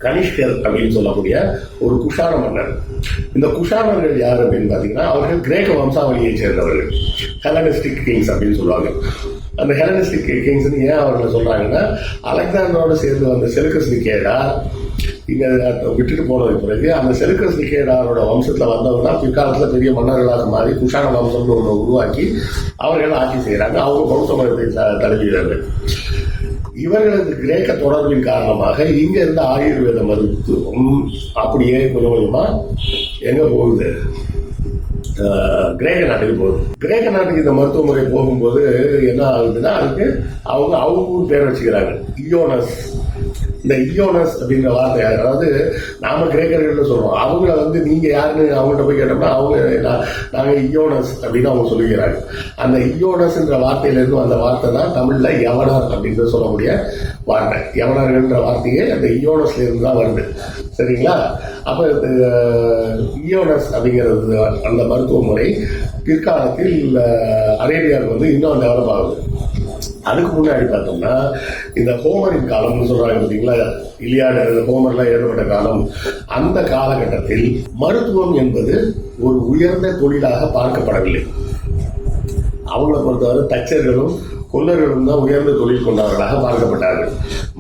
கனிஷ்கர் அப்படின்னு சொல்லக்கூடிய ஒரு குஷான மன்னர். இந்த குஷானர்கள் யார் அப்படின்னு பார்த்தீங்கன்னா அவர்கள் கிரேக்க வம்சாவளியை சேர்ந்தவர்கள், ஹெலனிஸ்டிக் கிங்ஸ் அப்படின்னு சொல்லுவாங்க. அந்த ஹெலனிஸ்டிக் கிங்ஸ் ஏன் அவர்களை சொல்றாங்கன்னா, அலெக்சாண்டரோட சேர்ந்து வந்த செலுக்கஸ் நிக்கேடா இங்க விட்டுட்டு போனது பிறகு அந்த செலுக்கஸ் நிக்கேடாரோட வம்சத்துல வந்தவங்க தான் பிற்காலத்துல பெரிய மன்னர்களாக மாறி குஷான வம்சம்னு ஒன்று உருவாக்கி அவர்கள் ஆட்சி செய்யறாங்க. அவங்க பௌத்த மதத்தை தழுவிறார்கள். இவர்களது கிரேக்க தொடர்பின் காரணமாக இங்க இருந்த ஆயுர்வேத மருத்துவம் அப்படியே கொஞ்சம் கொஞ்சமா எங்க போகுது, கிரேக்க நாட்டுக்கு போகுது. கிரேக்க நாட்டுக்கு இந்த மருத்துவ முறை போகும்போது என்ன ஆகுதுன்னா, அதுக்கு அவங்க பேர் வச்சுக்கிறாங்க, இயோனஸ். இந்த இயோனஸ் அப்படின்ற வார்த்தை, அதாவது நாம கிரேக்கர்கள் சொல்றோம், அவங்கள நீங்க யாருன்னு அவங்கள்ட்ட போய் கேட்டோம்னா அவங்க நாங்க இயோனஸ் அப்படின்னு அவங்க சொல்லிக்கிறாங்க. அந்த இயோனஸ்ன்ற வார்த்தையிலிருந்து அந்த வார்த்தை தான் தமிழ்ல யவனர் அப்படின்னு சொல்லக்கூடிய வார்த்தை. யவனர்கள்ன்ற வார்த்தையே அந்த இயோனஸ்ல இருந்து தான் வருது. சரிங்களா? அப்ப இயோனஸ் அப்படிங்கிறது அந்த மருத்துவ முறை பிற்காலத்தில் அரேபியாவுக்கு இன்னும் டெவலப் ஆகுது. அதுக்கு முன்னாடி பார்த்தோம்னா இந்த ஹோமரின் காலம்னு சொல்றாங்க பார்த்தீங்களா, இலியாடு ஹோமர்லாம் எழுதப்பட்ட காலம். அந்த காலகட்டத்தில் மருத்துவம் என்பது ஒரு உயர்ந்த தொழிலாக பார்க்கப்படவில்லை. அவங்களை பொறுத்தவரை தச்சர்களும் கொல்லர்களும் தான் உயர்ந்த தொழில் கொண்டவர்களாக பார்க்கப்பட்டார்கள்.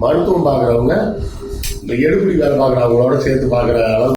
மருத்துவம் பார்க்குறவங்க இந்த எடுபடி வேலை பார்க்குறவங்களோட சேர்த்து பார்க்குற அளவு